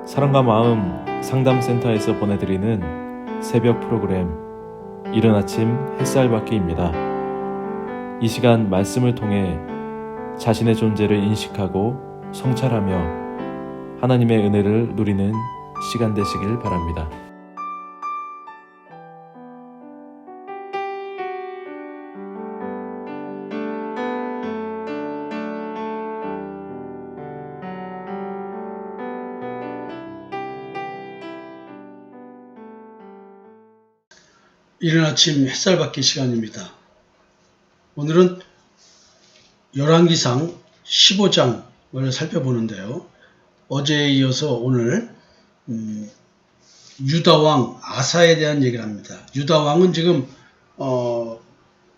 사랑과 마음 상담센터에서 보내드리는 새벽 프로그램 이른 아침 햇살받기입니다. 이 시간 말씀을 통해 자신의 존재를 인식하고 성찰하며 하나님의 은혜를 누리는 시간 되시길 바랍니다. 이른 아침 햇살 받기 시간입니다. 오늘은 열왕기상 15장을 살펴보는데요. 어제에 이어서 오늘 유다왕 아사에 대한 얘기를 합니다. 유다왕은 지금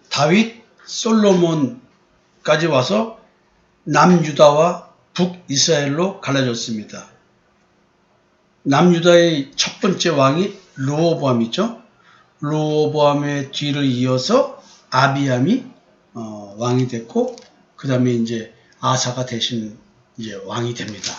다윗, 솔로몬까지 와서 남유다와 북이스라엘로 갈라졌습니다. 남유다의 첫 번째 왕이 르호보암이죠. 르호보암의 뒤를 이어서 아비암이 왕이 됐고, 그 다음에 이제 아사가 대신 이제 왕이 됩니다.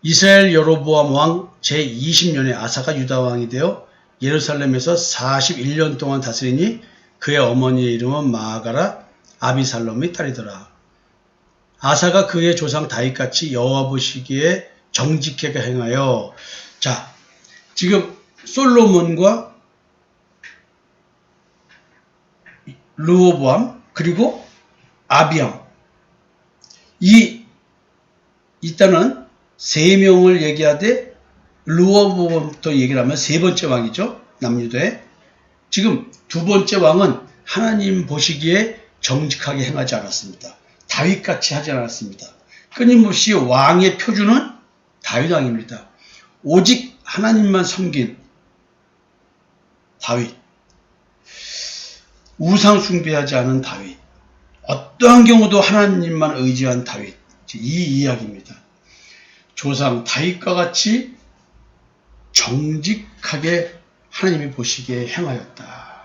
이스라엘 여로보암 왕 제20년에 아사가 유다 왕이 되어 예루살렘에서 41년 동안 다스리니 그의 어머니의 이름은 마아가라 아비살롬의 딸이더라. 아사가 그의 조상 다윗같이 여호와 보시기에 정직하게 행하여, 자, 지금 솔로몬과 르호보암 그리고 아비암, 일단은 세 명을 얘기하되 르호보암부터 얘기를 하면 세 번째 왕이죠. 남유다의. 지금 두 번째 왕은 하나님 보시기에 정직하게 행하지 않았습니다. 다윗같이 하지 않았습니다. 끊임없이 왕의 표준은 다윗 왕입니다. 오직 하나님만 섬긴 다윗, 우상 숭배하지 않은 다윗, 어떠한 경우도 하나님만 의지한 다윗, 이 이야기입니다. 조상 다윗과 같이 정직하게 하나님이 보시기에 행하였다.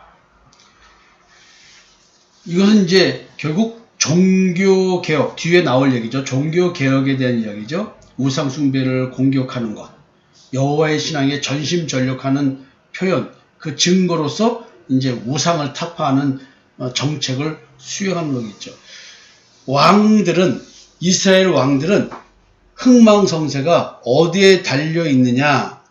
이것은 이제 결국 종교개혁, 뒤에 나올 얘기죠. 종교개혁에 대한 이야기죠. 우상 숭배를 공격하는 것, 여호와의 신앙에 전심전력하는 표현, 그 증거로서 이제 우상을 타파하는 정책을 수행하는 거겠죠. 왕들은, 이스라엘 왕들은 흥망성쇠가 어디에 달려 있느냐,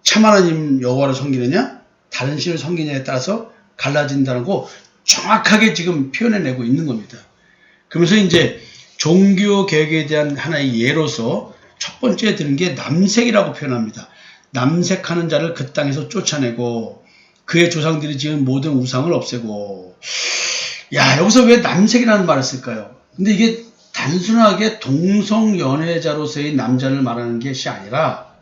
참 하나님 여호와를 섬기느냐, 다른 신을 섬기느냐에 따라서 갈라진다고 정확하게 지금 표현해내고 있는 겁니다. 그러면서 이제 종교개혁에 대한 하나의 예로서 첫 번째 드는 게 남색이라고 표현합니다. 남색하는 자를 그 땅에서 쫓아내고 그의 조상들이 지은 모든 우상을 없애고. 야, 여기서 왜 남색이라는 말을 쓸까요? 근데 이게 단순하게 동성연애자로서의 남자를 말하는 것이 아니라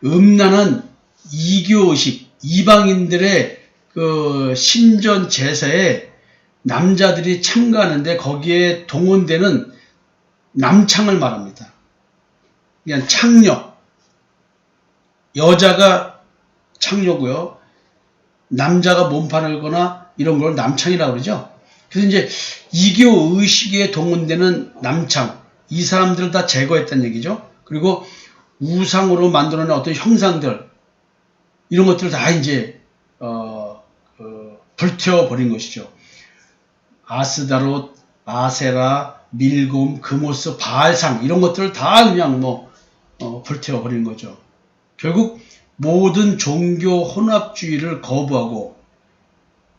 음란한 이교의식, 이방인들의 그 신전 제사에 남자들이 참가하는데 거기에 동원되는 남창을 말합니다. 그냥 창녀, 여자가 창녀고요, 남자가 몸판을 거나 이런 걸 남창이라고 그러죠. 그래서 이제 이교 의식에 동원되는 남창, 이 사람들을 다 제거했다는 얘기죠. 그리고 우상으로 만들어낸 어떤 형상들, 이런 것들을 다 이제 불태워버린 것이죠. 아스다롯, 아세라, 밀곰, 그모스, 바알상, 이런 것들을 다 그냥 불태워버린 거죠. 결국 모든 종교 혼합주의를 거부하고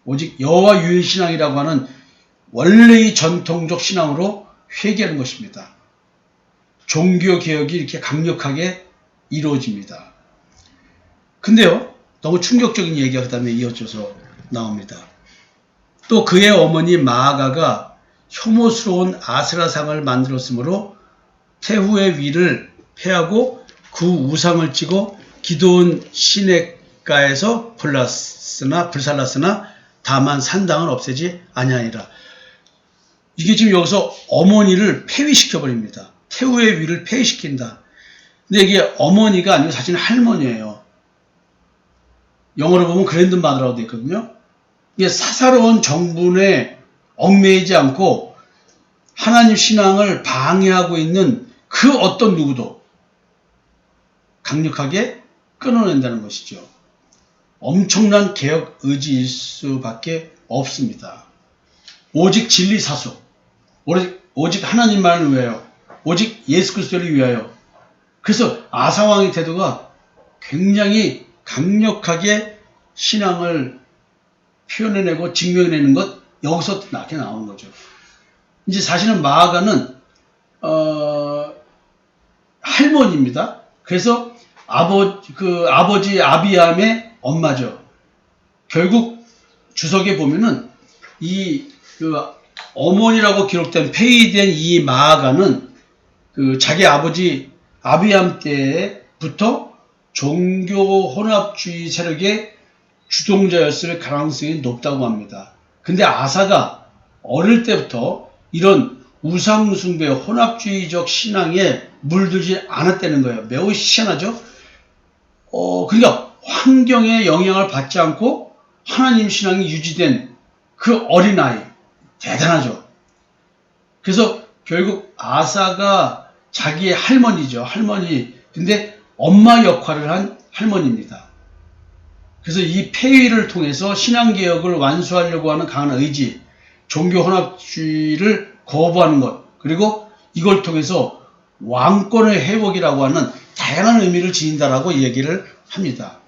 오직 여호와 유일신앙이라고 하는 원래의 전통적 신앙으로 회귀하는 것입니다. 종교개혁이 이렇게 강력하게 이루어집니다. 근데요, 너무 충격적인 얘기가 그 다음에 이어져서 나옵니다. 또 그의 어머니 마아가가 혐오스러운 아세라상을 만들었으므로 태후의 위를 패하고 그 우상을 찌고 기드온 시냇가에서 불살랐으나 다만 산당은 없애지 아니하니라. 이게 지금 여기서 어머니를 폐위시켜버립니다. 태후의 위를 폐위시킨다. 근데 이게 어머니가 아니고 사실은 할머니예요. 영어로 보면 그랜드마더라고 되어 있거든요. 이게 사사로운 정분에 얽매이지 않고 하나님 신앙을 방해하고 있는 그 어떤 누구도, 강력하게 끊어낸다는 것이죠. 엄청난 개혁 의지일 수밖에 없습니다. 오직 진리 사수, 오직 하나님만을 위하여, 오직 예수 그리스도를 위하여. 그래서 아사 왕의 태도가 굉장히 강력하게 신앙을 표현해내고 증명해내는 것, 여기서 나게 나오는 거죠. 이제 사실은 마아가는 할머니입니다. 그래서 아버지 아비암의 엄마죠. 결국 주석에 보면은 어머니라고 기록된 폐위된 이 마아가는 자기 아버지 아비암 때부터 종교 혼합주의 세력의 주동자였을 가능성이 높다고 합니다. 근데 아사가 어릴 때부터 이런 우상숭배 혼합주의적 신앙에 물들지 않았다는 거예요. 매우 희한하죠? 그러니까 환경의 영향을 받지 않고 하나님 신앙이 유지된 그 어린아이. 대단하죠? 그래서 결국 아사가 자기의 할머니죠. 할머니. 근데 엄마 역할을 한 할머니입니다. 그래서 이 폐위를 통해서 신앙개혁을 완수하려고 하는 강한 의지, 종교 혼합주의를 거부하는 것, 그리고 이걸 통해서 왕권의 회복이라고 하는 다양한 의미를 지닌다라고 얘기를 합니다.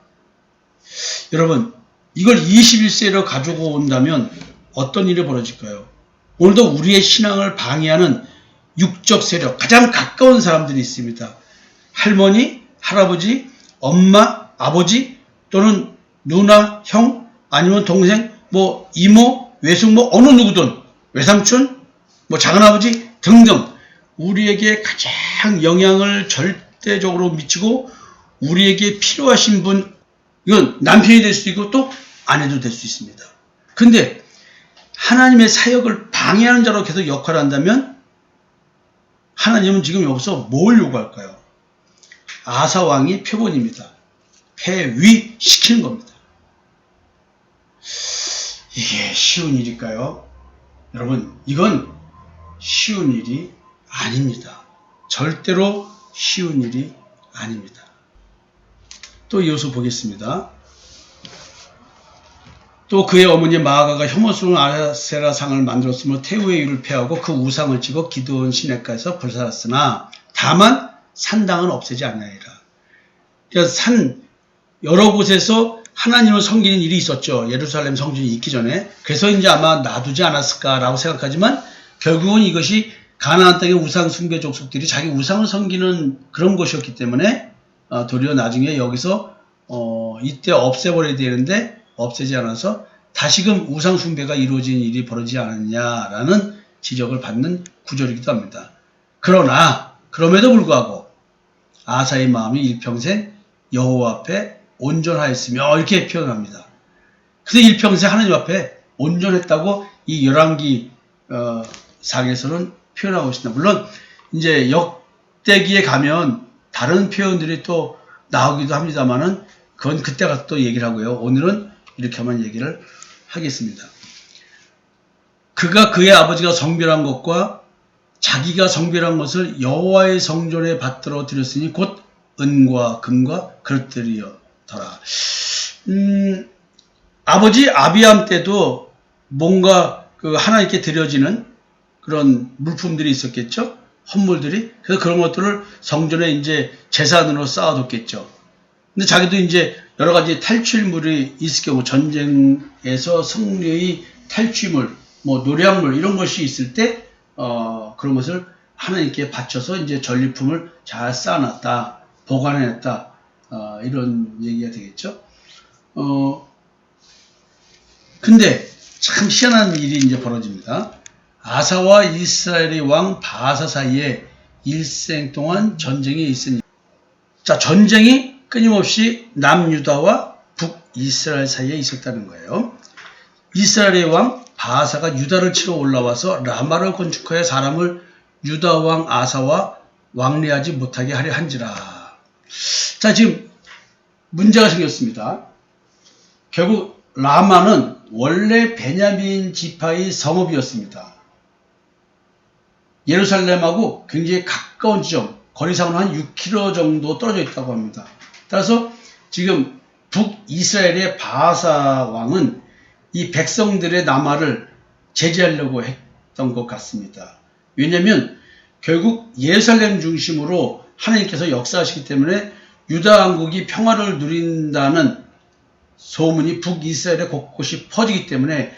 여러분, 이걸 21세기로 가지고 온다면 어떤 일이 벌어질까요? 오늘도 우리의 신앙을 방해하는 육적 세력, 가장 가까운 사람들이 있습니다. 할머니, 할아버지, 엄마, 아버지, 또는 누나, 형, 아니면 동생, 이모, 외숙모, 어느 누구든, 외삼촌, 작은아버지 등등 우리에게 가장 영향을 절대적으로 미치고 우리에게 필요하신 분, 이건 남편이 될 수도 있고 또 아내도 될 수 있습니다. 근데 하나님의 사역을 방해하는 자로 계속 역할을 한다면 하나님은 지금 여기서 뭘 요구할까요? 아사 왕이 표본입니다. 폐위시키는 겁니다. 이게 쉬운 일일까요? 여러분, 이건 쉬운 일이 아닙니다. 절대로 쉬운 일이 아닙니다. 또 이어서 보겠습니다. 또 그의 어머니 마아가가 혐오스러운 아세라 상을 만들었으므로 태우의 유를 폐하고 그 우상을 치고 기드온 시냇가에서 불살았으나 다만 산당은 없애지 않으리라. 그러니까 여러 곳에서 하나님을 섬기는 일이 있었죠. 예루살렘 성전이 있기 전에. 그래서 이제 아마 놔두지 않았을까라고 생각하지만 결국은 이것이 가나안 땅의 우상 숭배 족속들이 자기 우상을 섬기는 그런 것이었기 때문에 도리어 나중에 여기서 이때 없애버려야 되는데 없애지 않아서 다시금 우상 숭배가 이루어진 일이 벌어지지 않았냐라는 지적을 받는 구절이기도 합니다. 그럼에도 불구하고 아사의 마음이 일평생 여호와 앞에 온전하였으며 이렇게 표현합니다. 그래서 일평생 하나님 앞에 온전했다고 이 열왕기 상에서는 표현하고 있습니다. 물론 이제 역대기에 가면 다른 표현들이 또 나오기도 합니다만은 그건 그때 가서 또 얘기를 하고요. 오늘은 이렇게만 얘기를 하겠습니다. 그가 그의 아버지가 성별한 것과 자기가 성별한 것을 여호와의 성전에 받들어 드렸으니 곧 은과 금과 그릇들이었더라. 아버지 아비암 때도 뭔가 하나님께 드려지는 그런 물품들이 있었겠죠? 헌물들이. 그래서 그런 것들을 성전에 이제 제산으로 쌓아뒀겠죠. 근데 자기도 이제 여러 가지 탈취물이 있을 경우, 전쟁에서 승리의 탈취물, 노량물, 이런 것이 있을 때, 그런 것을 하나님께 바쳐서 이제 전리품을 잘 쌓아놨다, 보관해놨다, 이런 얘기가 되겠죠. 근데 참 희한한 일이 이제 벌어집니다. 아사와 이스라엘의 왕 바사 사이에 일생 동안 전쟁이 있으니, 자, 전쟁이 끊임없이 남유다와 북이스라엘 사이에 있었다는 거예요. 이스라엘의 왕 바사가 유다를 치러 올라와서 라마를 건축하여 사람을 유다 왕 아사와 왕래하지 못하게 하려 한지라. 자, 지금 문제가 생겼습니다. 결국 라마는 원래 베냐민 지파의 성읍이었습니다. 예루살렘하고 굉장히 가까운 지점, 거리상으로 한 6km 정도 떨어져 있다고 합니다. 따라서 지금 북이스라엘의 바하사 왕은 이 백성들의 남하를 제지하려고 했던 것 같습니다. 왜냐하면 결국 예루살렘 중심으로 하나님께서 역사하시기 때문에 유다 왕국이 평화를 누린다는 소문이 북이스라엘의 곳곳이 퍼지기 때문에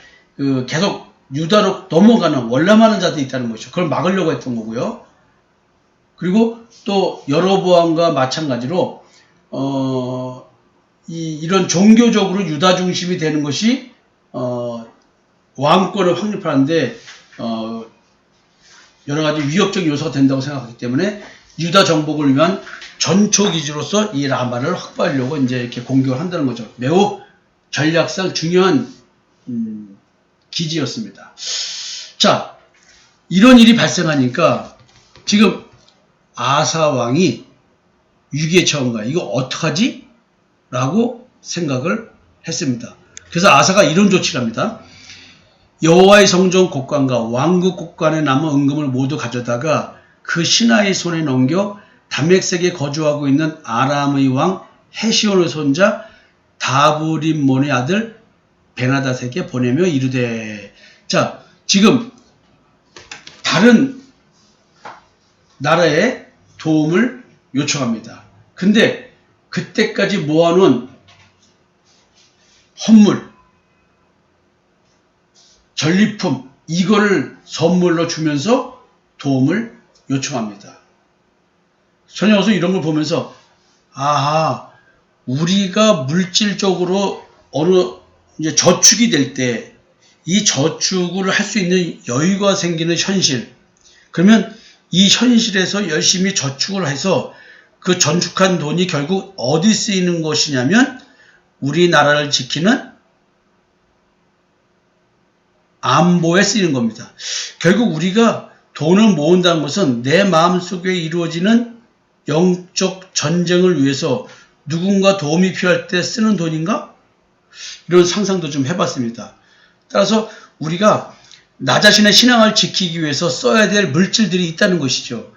계속 유다로 넘어가는 월남하는 자들이 있다는 것이죠. 그걸 막으려고 했던 거고요. 그리고 또 여로보암과 마찬가지로 이런 종교적으로 유다 중심이 되는 것이 왕권을 확립하는데 여러 가지 위협적 요소가 된다고 생각하기 때문에 유다 정복을 위한 전초 기지로서 이 라마를 확보하려고 이제 이렇게 공격을 한다는 거죠. 매우 전략상 중요한 기지였습니다. 자, 이런 일이 발생하니까 지금 아사 왕이 위기에 처한 거야. 이거 어떡하지? 라고 생각을 했습니다. 그래서 아사가 이런 조치를 합니다. 여호와의 성전 곡관과 왕국 곡관에 남은 은금을 모두 가져다가 그 신하의 손에 넘겨 담메색에 거주하고 있는 아람의 왕 헤시온의 손자 다브림몬의 아들 베나닷에게 보내며 이르되. 자, 지금 다른 나라에 도움을 요청합니다. 근데 그때까지 모아놓은 헌물, 전리품, 이거를 선물로 주면서 도움을 요청합니다. 전혀서 이런 걸 보면서 아하, 우리가 물질적으로 이제 저축이 될 때 이 저축을 할 수 있는 여유가 생기는 현실, 그러면 이 현실에서 열심히 저축을 해서 그 전축한 돈이 결국 어디 쓰이는 것이냐면 우리나라를 지키는 안보에 쓰이는 겁니다. 결국 우리가 돈을 모은다는 것은 내 마음속에 이루어지는 영적 전쟁을 위해서 누군가 도움이 필요할 때 쓰는 돈인가? 이런 상상도 좀 해봤습니다. 따라서 우리가 나 자신의 신앙을 지키기 위해서 써야 될 물질들이 있다는 것이죠.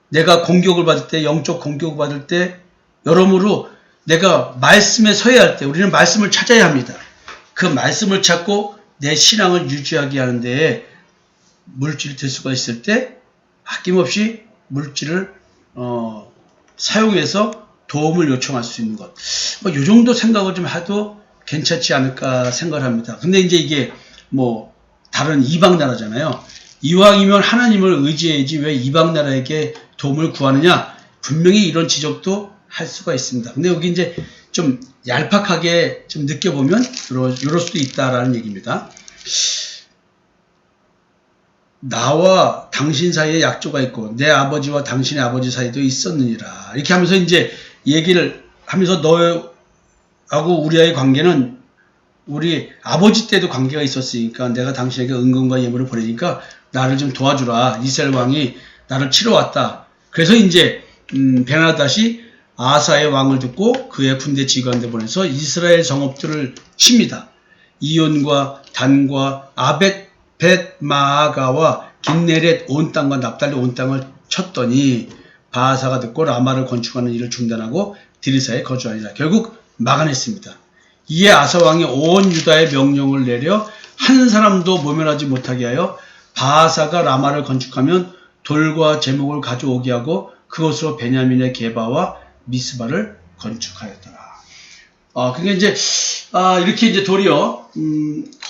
내가 공격을 받을 때, 영적 공격을 받을 때, 여러모로 내가 말씀에 서야 할 때 우리는 말씀을 찾아야 합니다. 그 말씀을 찾고 내 신앙을 유지하게 하는데 물질이 될 수가 있을 때 아낌없이 물질을 사용해서 도움을 요청할 수 있는 것. 이 정도 생각을 좀 해도 괜찮지 않을까 생각을 합니다. 근데 이제 이게 다른 이방 나라잖아요. 이왕이면 하나님을 의지해야지 왜 이방 나라에게 도움을 구하느냐? 분명히 이런 지적도 할 수가 있습니다. 근데 여기 이제 좀 얄팍하게 좀 느껴보면 이럴 수도 있다라는 얘기입니다. 나와 당신 사이에 약조가 있고 내 아버지와 당신의 아버지 사이도 있었느니라. 이렇게 하면서 이제 얘기를 하면서 너하고 우리와의 관계는 우리 아버지 때도 관계가 있었으니까 내가 당신에게 은금과 예물을 보내니까 나를 좀 도와주라. 이스라엘 왕이 나를 치러 왔다. 그래서 이제 베나닷이 아사의 왕을 듣고 그의 군대 지휘관들 보내서 이스라엘 성읍들을 칩니다. 이온과 단과 아벳 벳마아가와 긴네렛 온 땅과 납달리 온 땅을 쳤더니 바하사가 듣고 라마를 건축하는 일을 중단하고 디르사에 거주하니라. 결국 막아냈습니다. 이에 아사 왕이 온 유다에 명령을 내려 한 사람도 모면하지 못하게 하여 바하사가 라마를 건축하면 돌과 제목을 가져오게 하고 그것으로 베냐민의 게바와 미스바를 건축하였더라. 그러니까 이제 이렇게 이제 도리어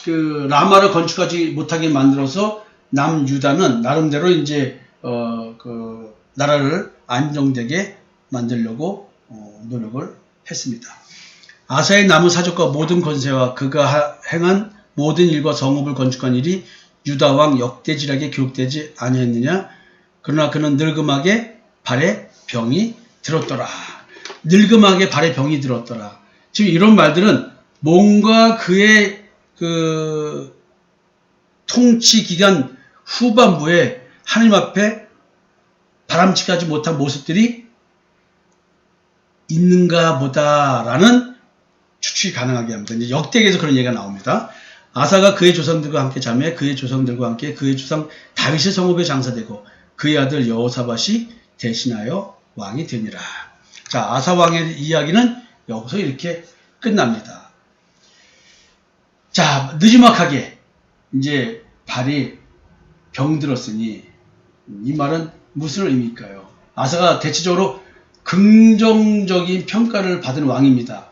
그 라마를 건축하지 못하게 만들어서 남유다는 나름대로 이제 그 나라를 안정되게 만들려고 노력을 했습니다. 아사의 남은 사적과 모든 권세와 그가 행한 모든 일과 성읍을 건축한 일이 유다 왕 역대지락에 기록되지 아니했느냐? 그러나 그는 늙음하게 발에 병이 들었더라. 늙음하게 발에 병이 들었더라. 지금 이런 말들은 뭔가 그의 그 통치 기간 후반부에 하나님 앞에 바람직하지 못한 모습들이 있는가 보다라는 추측이 가능하게 합니다. 이제 역대기에서 그런 얘기가 나옵니다. 아사가 그의 조상들과 함께 자매 그의 조상들과 함께 그의 조상 다윗의 성읍에 장사되고 그의 아들 여호사밧이 대신하여 왕이 되니라. 자, 아사 왕의 이야기는 여기서 이렇게 끝납니다. 자, 느지막하게 이제 발이 병들었으니 이 말은 무슨 의미일까요? 아사가 대체적으로 긍정적인 평가를 받은 왕입니다.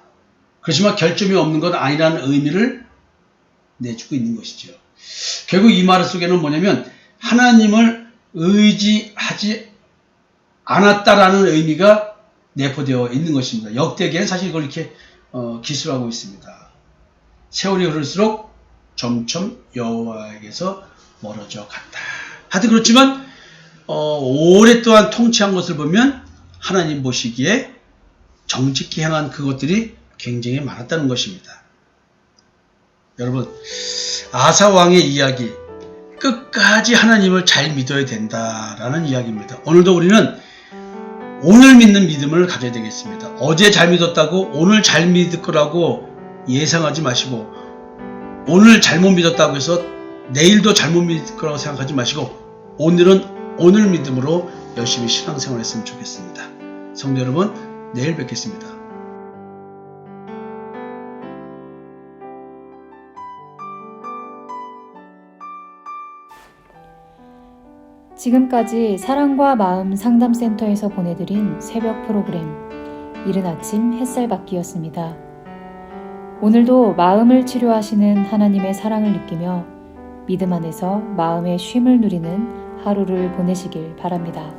그렇지만 결점이 없는 건 아니라는 의미를 내주고 있는 것이죠. 결국 이 말 속에는 뭐냐면 하나님을 의지하지 않았다라는 의미가 내포되어 있는 것입니다. 역대기에는 사실 이걸 이렇게 기술하고 있습니다. 세월이 흐를수록 점점 여호와에게서 멀어져 갔다. 하여튼 그렇지만 오랫동안 통치한 것을 보면 하나님 보시기에 정직히 행한 그것들이 굉장히 많았다는 것입니다. 여러분, 아사 왕의 이야기, 끝까지 하나님을 잘 믿어야 된다라는 이야기입니다. 오늘도 우리는 오늘 믿는 믿음을 가져야 되겠습니다. 어제 잘 믿었다고 오늘 잘 믿을 거라고 예상하지 마시고, 오늘 잘못 믿었다고 해서 내일도 잘못 믿을 거라고 생각하지 마시고, 오늘은 오늘 믿음으로 열심히 신앙생활 했으면 좋겠습니다. 성도 여러분, 내일 뵙겠습니다. 지금까지 사랑과 마음 상담센터에서 보내드린 새벽 프로그램 이른 아침 햇살받기였습니다. 오늘도 마음을 치료하시는 하나님의 사랑을 느끼며 믿음 안에서 마음의 쉼을 누리는 하루를 보내시길 바랍니다.